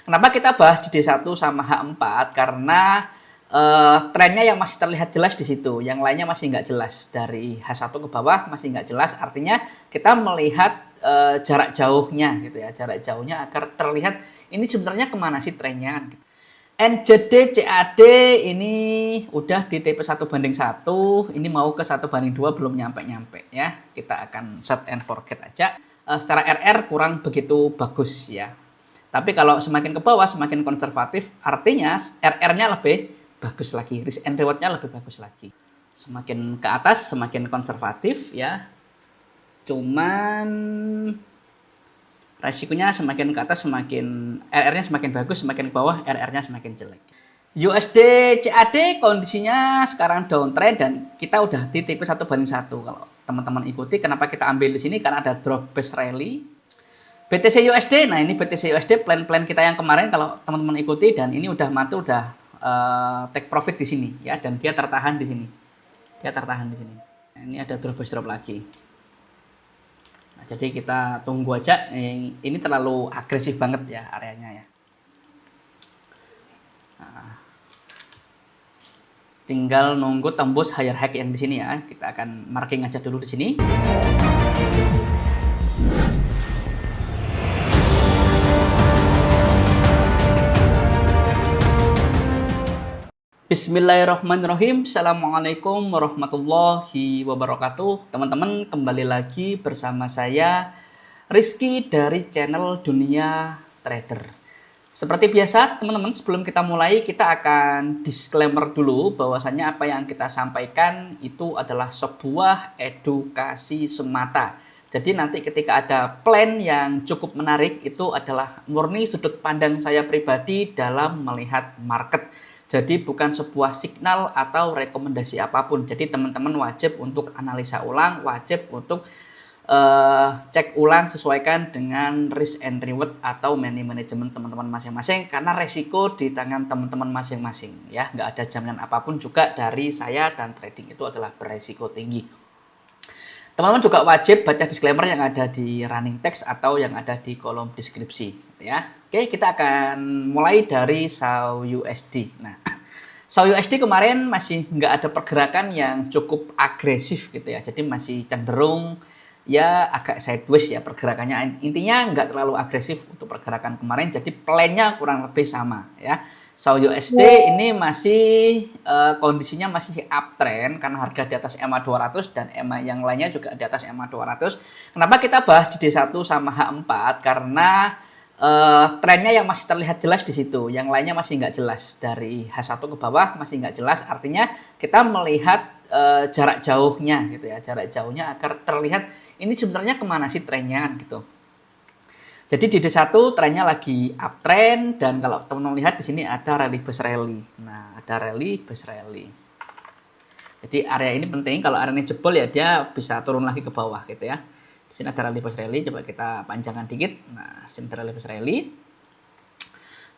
Kenapa kita bahas di D1 sama H4? Karena trennya yang masih terlihat jelas di situ, yang lainnya masih nggak jelas. Dari H1 ke bawah masih nggak jelas, artinya kita melihat jarak jauhnya gitu ya, jarak jauhnya agar terlihat ini sebenarnya kemana sih trennya. NZD CAD ini udah di TP1:1, ini mau ke 1:2 belum nyampe-nyampe ya. Kita akan set and forget aja. Secara RR kurang begitu bagus ya. Tapi kalau semakin ke bawah semakin konservatif, artinya RR-nya lebih bagus lagi, risk and reward-nya lebih bagus lagi. Semakin ke atas semakin konservatif ya. Cuman resikonya semakin ke atas semakin RR-nya semakin bagus, semakin ke bawah RR-nya semakin jelek. USD CAD kondisinya sekarang downtrend dan kita udah di tipe 1:1. Kalau teman-teman ikuti, kenapa kita ambil di sini? Karena ada drop base rally. BTC USD, nah ini BTC USD plan-plan kita yang kemarin kalau teman-teman ikuti, dan ini udah mantul, udah take profit di sini ya, dan dia tertahan di sini. Dia tertahan di sini. Nah, ini ada drop base drop lagi. Nah, jadi kita tunggu aja. Ini terlalu agresif banget ya areanya ya. Nah, tinggal nunggu tembus higher high yang di sini ya. Kita akan marking aja dulu di sini. Bismillahirrahmanirrahim. Assalamualaikum warahmatullahi wabarakatuh. Teman-teman, kembali lagi bersama saya Rizky dari channel Dunia Trader. Seperti biasa, teman-teman, sebelum kita mulai, kita akan disclaimer dulu bahwasanya apa yang kita sampaikan itu adalah sebuah edukasi semata. Jadi nanti ketika ada plan yang cukup menarik, itu adalah murni sudut pandang saya pribadi dalam melihat market. Jadi bukan sebuah signal atau rekomendasi apapun. Jadi teman-teman wajib untuk analisa ulang, wajib untuk cek ulang, sesuaikan dengan risk and reward atau money management teman-teman masing-masing, karena resiko di tangan teman-teman masing-masing ya. Nggak ada jaminan apapun juga dari saya, dan trading itu adalah beresiko tinggi. Teman-teman juga wajib baca disclaimer yang ada di running text atau yang ada di kolom deskripsi ya. Oke, kita akan mulai dari SAU USD. Nah, SAU USD kemarin masih nggak ada pergerakan yang cukup agresif gitu ya. Jadi masih cenderung ya agak sideways ya pergerakannya. Intinya nggak terlalu agresif untuk pergerakan kemarin. Jadi plannya kurang lebih sama ya. SAU USD ini masih kondisinya masih uptrend karena harga di atas EMA 200 dan EMA yang lainnya juga di atas EMA 200. Kenapa kita bahas di D1 sama H4? Karena trennya yang masih terlihat jelas di situ, yang lainnya masih nggak jelas. Dari H1 ke bawah masih nggak jelas, artinya kita melihat jarak jauhnya gitu ya, jarak jauhnya agar terlihat ini sebenarnya kemana sih trennya gitu. Jadi di D1 trennya lagi uptrend, dan kalau teman-teman lihat di sini ada rally base rally. Nah, ada rally base rally. Jadi area ini penting, kalau area ini jebol ya dia bisa turun lagi ke bawah gitu ya. Di sini ada rally base rally, coba kita panjangkan dikit. Nah, di sini ada rally base rally.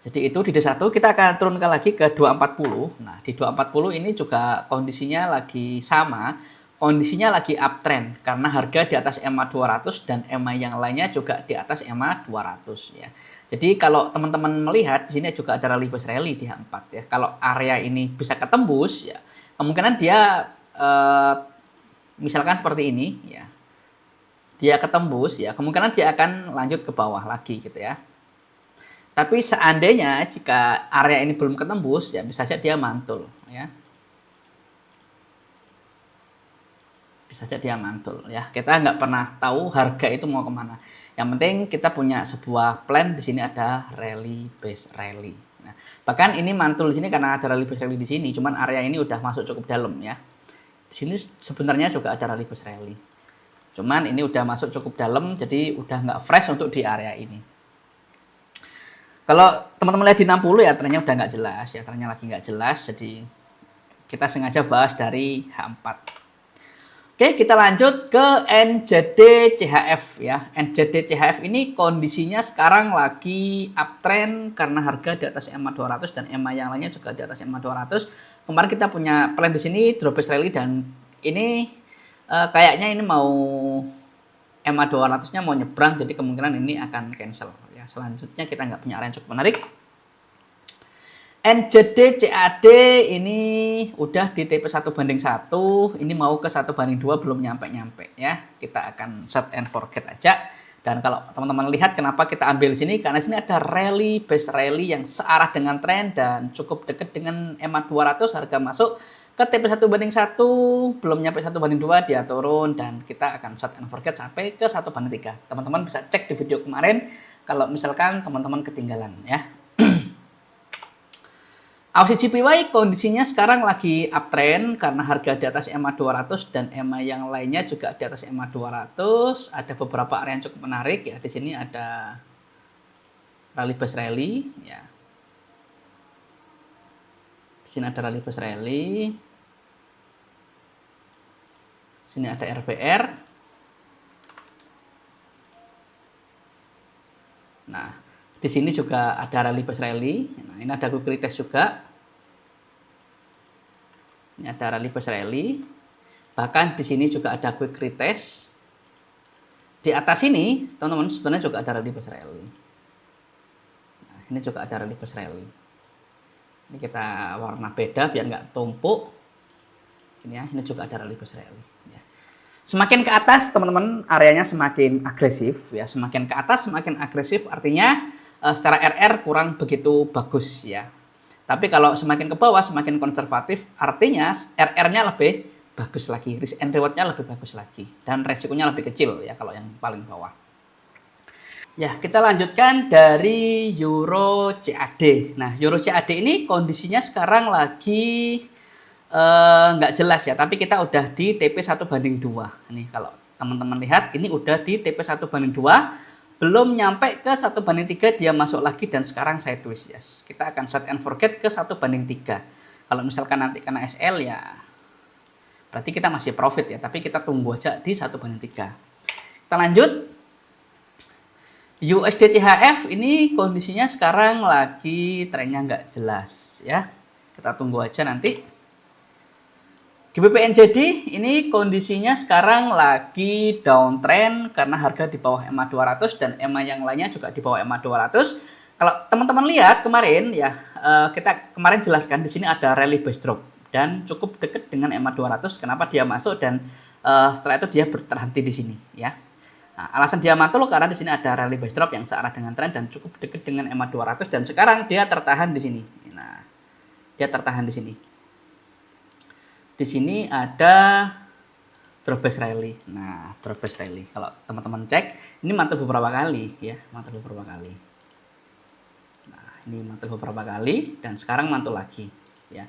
Jadi itu di D1 kita akan turunkan lagi ke 240. Nah, di 240 ini juga kondisinya lagi sama. Kondisinya lagi uptrend karena harga di atas EMA 200 dan EMA yang lainnya juga di atas EMA 200 ya. Jadi kalau teman-teman melihat di sini juga ada rally base rally di H4 ya. Kalau area ini bisa ketembus ya, kemungkinan dia misalkan seperti ini ya. Dia ketembus ya, kemungkinan dia akan lanjut ke bawah lagi gitu ya. Tapi seandainya jika area ini belum ketembus ya bisa saja dia mantul ya. Bisa saja dia mantul ya. Kita nggak pernah tahu harga itu mau kemana. Yang penting kita punya sebuah plan. Di sini ada rally base rally. Nah, bahkan ini mantul di sini karena ada rally base rally di sini. Cuman area ini udah masuk cukup dalam ya. Di sini sebenarnya juga ada rally base rally. Cuman ini udah masuk cukup dalam, jadi udah nggak fresh untuk di area ini. Kalau teman-teman lihat di 60 ya trennya udah nggak jelas ya, trennya lagi nggak jelas. Jadi kita sengaja bahas dari H4. Oke, kita lanjut ke NZD CHF ya. NZD CHF ini kondisinya sekarang lagi uptrend karena harga di atas EMA 200 dan EMA yang lainnya juga di atas EMA 200. Kemarin kita punya plan di sini drop base rally, dan ini kayaknya ini mau EMA 200-nya mau nyebrang, jadi kemungkinan ini akan cancel ya. selanjutnya kita nggak punya area yang cukup menarik. NZD CAD ini udah di TP 1:1, ini mau ke 1:2 belum nyampe-nyampe ya. Kita akan set and forget aja. Dan kalau teman-teman lihat kenapa kita ambil sini, karena sini ada rally, base rally yang searah dengan tren dan cukup dekat dengan EMA 200, harga masuk ke TP 1:1, belum nyampe 1:2 dia turun dan kita akan set and forget sampai ke 1:3. Teman-teman bisa cek di video kemarin kalau misalkan teman-teman ketinggalan ya. Aussie JPY kondisinya sekarang lagi uptrend karena harga di atas EMA 200 dan EMA yang lainnya juga di atas EMA 200. Ada beberapa area yang cukup menarik ya. Di sini ada rally base rally ya. Di sini ada rally base rally. Sini ada RBR. Nah, di sini juga ada rally base rally. Nah, ini ada quick retest juga. Ini ada rally base rally. Bahkan di sini juga ada quick retest. Di atas ini, teman-teman, sebenarnya juga ada rally base rally. Nah, ini juga ada rally base rally. Ini kita warna beda biar nggak tumpuk. Ini ya, ini juga ada rally base rally. Ya. Semakin ke atas, teman-teman, areanya semakin agresif. Ya, semakin ke atas, semakin agresif. Artinya secara RR kurang begitu bagus ya. Tapi kalau semakin ke bawah semakin konservatif, artinya RR-nya lebih bagus lagi, risk and reward-nya lebih bagus lagi dan resikonya lebih kecil ya kalau yang paling bawah. Ya, kita lanjutkan dari Euro CAD. Nah, Euro CAD ini kondisinya sekarang lagi nggak jelas ya, tapi kita udah di TP 1:2. Ini kalau teman-teman lihat, ini udah di TP 1:2. Belum nyampe ke 1:3 dia masuk lagi dan sekarang sideways ya. Kita akan set and forget ke 1:3. Kalau misalkan nanti kena SL ya berarti kita masih profit ya, tapi kita tunggu aja di 1:3. Kita lanjut. USD CHF ini kondisinya sekarang lagi trennya nggak jelas ya. Kita tunggu aja nanti. GBP NZD ini kondisinya sekarang lagi downtrend karena harga di bawah EMA 200 dan EMA yang lainnya juga di bawah EMA 200. Kalau teman-teman lihat kemarin ya, kita kemarin jelaskan di sini ada rally base drop dan cukup dekat dengan EMA 200. Kenapa dia masuk dan setelah itu dia berhenti di sini ya. Nah, alasan dia mantul karena di sini ada rally base drop yang searah dengan tren dan cukup dekat dengan EMA 200 dan sekarang dia tertahan di sini. Nah, dia tertahan di sini. Di sini ada drop base rally. Nah, drop base rally. Kalau teman-teman cek, ini mantul beberapa kali ya, mantul beberapa kali. Nah, ini mantul beberapa kali dan sekarang mantul lagi ya.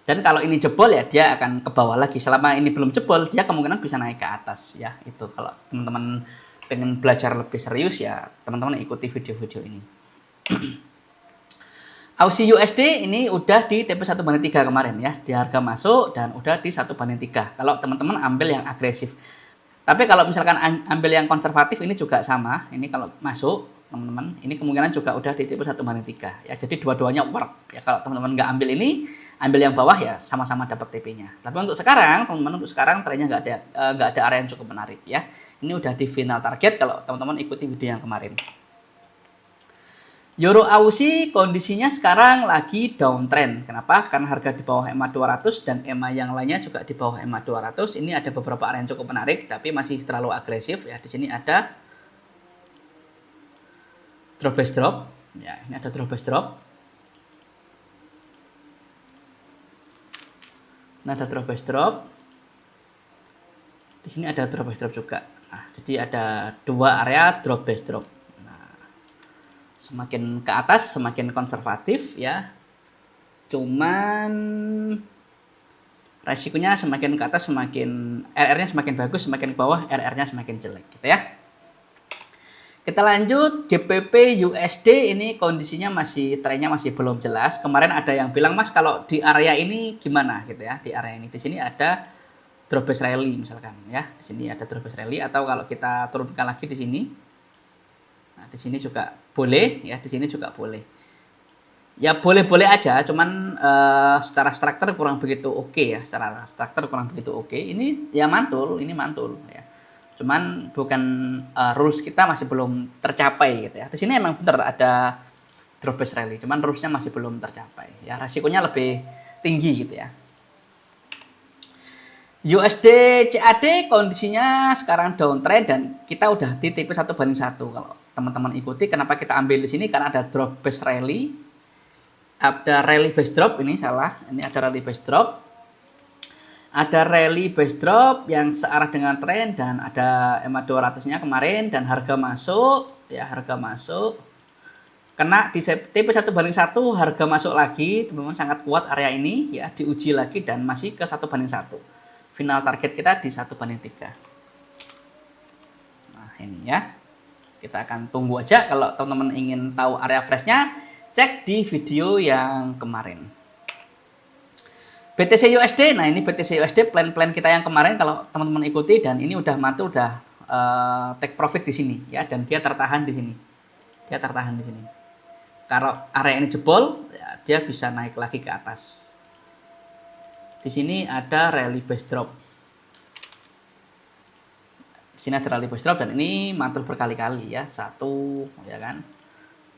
Dan kalau ini jebol ya dia akan ke bawah lagi. Selama ini belum jebol, dia kemungkinan bisa naik ke atas ya. Itu kalau teman-teman pengen belajar lebih serius ya, teman-teman ikuti video-video ini. Aussie USD ini udah di TP 1:3 kemarin ya, di harga masuk dan udah di 1:3. Kalau teman-teman ambil yang agresif. Tapi kalau misalkan ambil yang konservatif ini juga sama. Ini kalau masuk teman-teman, ini kemungkinan juga udah di TP 1:3 ya. Jadi dua-duanya work ya. Kalau teman-teman nggak ambil ini, ambil yang bawah ya sama-sama dapat TP-nya. Tapi untuk sekarang, teman-teman untuk sekarang trennya nggak ada area yang cukup menarik ya. Ini udah di final target kalau teman-teman ikuti video yang kemarin. Euro Aussie kondisinya sekarang lagi downtrend. Kenapa? Karena harga di bawah EMA 200 dan EMA yang lainnya juga di bawah EMA 200. Ini ada beberapa area yang cukup menarik tapi masih terlalu agresif ya. Di sini ada drop base drop. Ya, ini ada drop base drop. Ini ada drop base drop. Di sini ada drop base drop juga. Nah, jadi ada dua area drop base drop. Semakin ke atas semakin konservatif ya, cuman resikonya semakin ke atas semakin RR-nya semakin bagus, semakin ke bawah RR-nya semakin jelek gitu ya. Kita lanjut GBP USD ini kondisinya trennya masih belum jelas. Kemarin ada yang bilang, Mas, kalau di area ini gimana gitu ya, di area ini. Di sini ada drop base rally misalkan ya. Di sini ada drop base rally atau kalau kita turunkan lagi di sini. Nah, di sini juga boleh ya, di sini juga boleh. Ya boleh-boleh aja, cuman secara struktur kurang begitu oke ya, secara struktur kurang begitu oke. Ini ya mantul, ini mantul ya. Cuman bukan rules kita masih belum tercapai gitu ya. Di sini emang bener ada drop base rally, cuman rulesnya masih belum tercapai. Ya resikonya lebih tinggi gitu ya. USD CAD kondisinya sekarang downtrend dan kita udah di tipe 1:1. Kalau teman-teman ikuti, kenapa kita ambil di sini? Karena ada drop base rally, ada rally base drop, ini salah, ini ada rally base drop. Ada rally base drop yang searah dengan tren dan ada EMA 200-nya kemarin dan harga masuk, ya harga masuk. Kena di tipe 1:1, harga masuk lagi, teman-teman sangat kuat area ini ya, diuji lagi dan masih ke 1:1. Final target kita di 1:3. Nah, ini ya. Kita akan tunggu aja. Kalau teman-teman ingin tahu area freshnya, cek di video yang kemarin. BTC USD, nah ini BTC USD plan-plan kita yang kemarin kalau teman-teman ikuti dan ini udah mantul, udah take profit di sini ya, dan dia tertahan di sini. Dia tertahan di sini. Kalau area ini jebol, ya, dia bisa naik lagi ke atas. Di sini ada rally base drop. Di sini ada rally base drop dan ini mantul berkali-kali ya. 1 ya kan.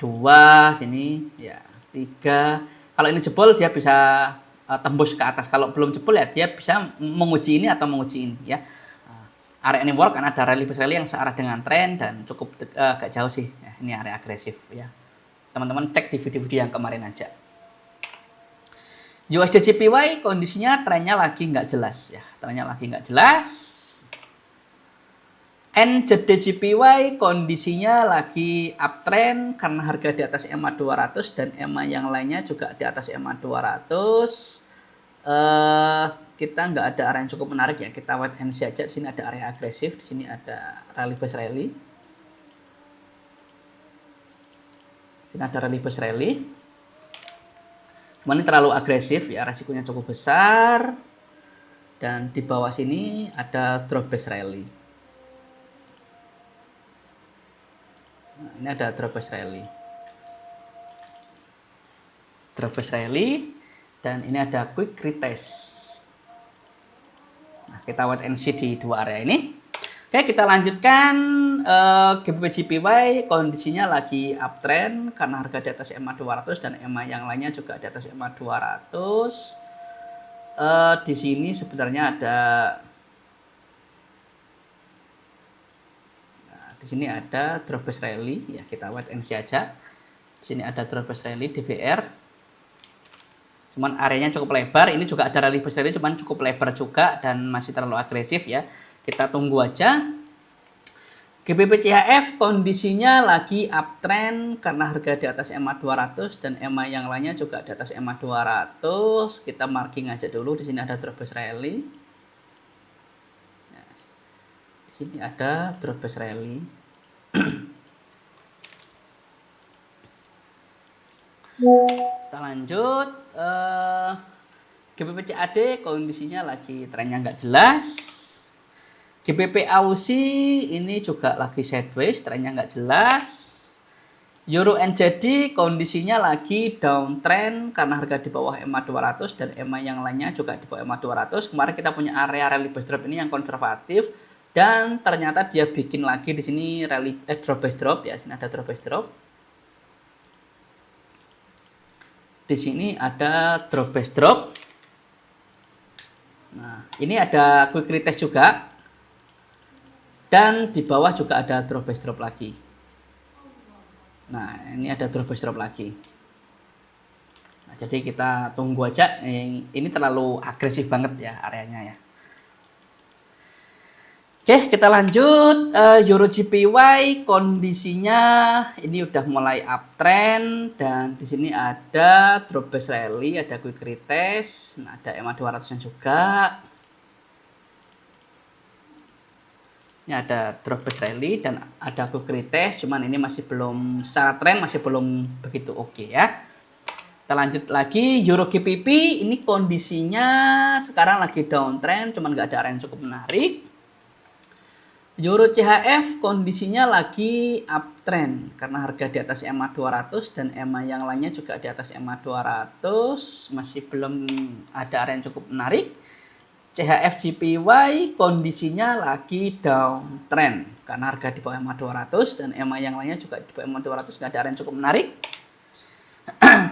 2 sini ya, 3. Kalau ini jebol dia bisa tembus ke atas. Kalau belum jebol ya dia bisa menguji ini atau menguji ini ya. Area ini work karena ada rally base rally yang searah dengan tren dan cukup agak jauh sih. Ya, ini area agresif ya. Teman-teman cek di video-video yang kemarin aja. USD JPY kondisinya trennya lagi nggak jelas ya. Trennya lagi nggak jelas. NZD JPY kondisinya lagi uptrend karena harga di atas EMA 200 dan EMA yang lainnya juga di atas EMA 200. Kita nggak ada area yang cukup menarik ya. Kita wait and see aja. Di sini ada area agresif, di sini ada rally base rally. Di sini ada rally base rally. Cuma ini terlalu agresif ya, resikonya cukup besar. Dan di bawah sini ada drop base rally. Nah, ini ada drop base rally. Drop base rally dan ini ada quick retest. Nah, kita wait and see di dua area ini. Oke, kita lanjutkan. GBP JPY kondisinya lagi uptrend karena harga di atas EMA 200 dan EMA yang lainnya juga di atas EMA 200. Di sini sebenarnya ada di sini ada drop base rally ya, kita wait and see aja. Di sini ada drop base rally DBR. Cuman areanya cukup lebar, ini juga ada rally base rally cuman cukup lebar juga dan masih terlalu agresif ya. Kita tunggu aja. GBP CHF kondisinya lagi uptrend karena harga di atas EMA 200 dan EMA yang lainnya juga di atas EMA 200. Kita marking aja dulu. Di sini ada drop base rally. Di sini ada drop base rally. Kita lanjut. GBP CAD kondisinya lagi trennya nggak jelas. GBP AUSI ini juga lagi sideways, trennya nggak jelas. Euro NZD kondisinya lagi downtrend karena harga di bawah EMA 200 dan EMA yang lainnya juga di bawah EMA 200. Kemarin kita punya area rally base drop ini yang konservatif dan ternyata dia bikin lagi di sini rally drop base drop ya. Sini ada drop base drop. Di sini ada drop base drop. Nah, ini ada quick retest juga. Dan di bawah juga ada drop base drop lagi. Nah, ini ada drop base drop lagi. Nah, jadi kita tunggu aja. Ini terlalu agresif banget ya areanya ya. Oke, kita lanjut. Euro JPY kondisinya ini udah mulai uptrend dan di sini ada drop base rally, ada quick retest, nah ada EMA 200-nya juga. Ini ada drop base rally dan ada quick retest, cuman ini masih belum secara tren masih belum begitu oke ya. Kita lanjut lagi. Euro GBP ini kondisinya sekarang lagi downtrend, cuman nggak ada area yang cukup menarik. Euro CHF kondisinya lagi uptrend karena harga di atas EMA 200 dan EMA yang lainnya juga di atas EMA 200, masih belum ada area yang cukup menarik. CHF JPY kondisinya lagi downtrend karena harga di bawah EMA 200 dan EMA yang lainnya juga di bawah EMA 200, nggak ada area yang cukup menarik.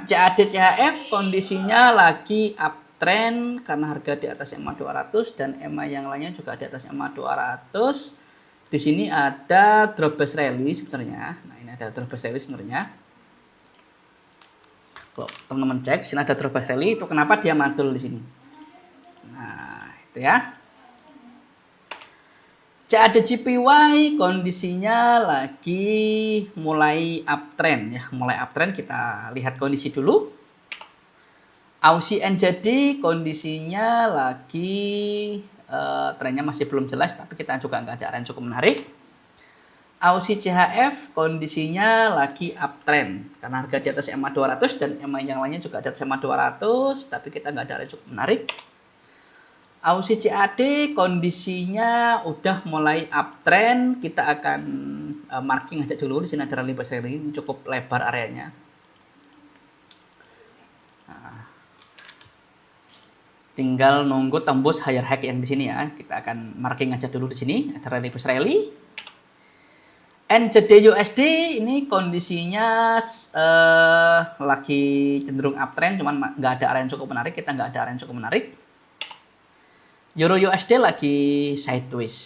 CAD CHF kondisinya lagi uptrend karena harga di atas EMA 200 dan EMA yang lainnya juga di atas EMA 200. Di sini ada drop base rally sebenarnya. Nah, ini ada drop base rally sebenarnya. Kalau teman-teman cek, sini ada drop base rally, itu kenapa dia mantul di sini. Nah, itu ya. CAD JPY kondisinya lagi mulai uptrend ya, mulai uptrend. Kita lihat kondisi dulu. Aussie NZD kondisinya lagi trennya masih belum jelas, tapi kita juga nggak ada area yang cukup menarik. Aussie CHF kondisinya lagi uptrend karena harga di atas EMA 200 dan EMA yang lainnya juga di atas EMA 200, tapi kita nggak ada area yang cukup menarik. Aussie CAD kondisinya udah mulai uptrend, kita akan marking aja dulu. Di sini ada rally base rally, ini cukup lebar areanya. Nah, tinggal nunggu tembus higher high yang di sini ya. Kita akan marking aja dulu di sini, ada rally base rally. NZD USD ini kondisinya lagi cenderung uptrend, cuman nggak ada area yang cukup menarik, kita nggak ada area yang cukup menarik. Euro USD lagi sideways.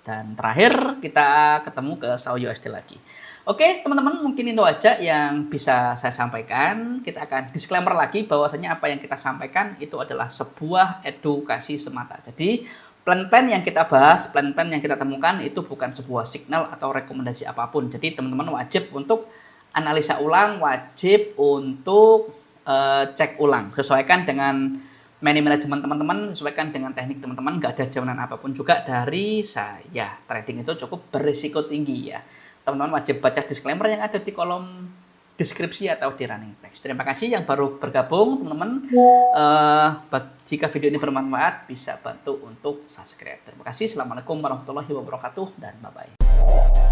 Dan terakhir kita ketemu ke SAU USD lagi. Oke teman-teman, mungkin itu aja yang bisa saya sampaikan. Kita akan disclaimer lagi bahwasanya apa yang kita sampaikan itu adalah sebuah edukasi semata. Jadi plan-plan yang kita bahas, plan-plan yang kita temukan itu bukan sebuah signal atau rekomendasi apapun. Jadi teman-teman wajib untuk analisa ulang, wajib untuk cek ulang. Sesuaikan dengan manajemen teman-teman, sesuaikan dengan teknik teman-teman, nggak ada jaminan apapun juga dari saya. Trading itu cukup berisiko tinggi ya. Teman-teman wajib baca disclaimer yang ada di kolom deskripsi atau di running text. Terima kasih yang baru bergabung teman-teman. Jika video ini bermanfaat, bisa bantu untuk subscribe. Terima kasih. Assalamualaikum warahmatullahi wabarakatuh dan bye-bye.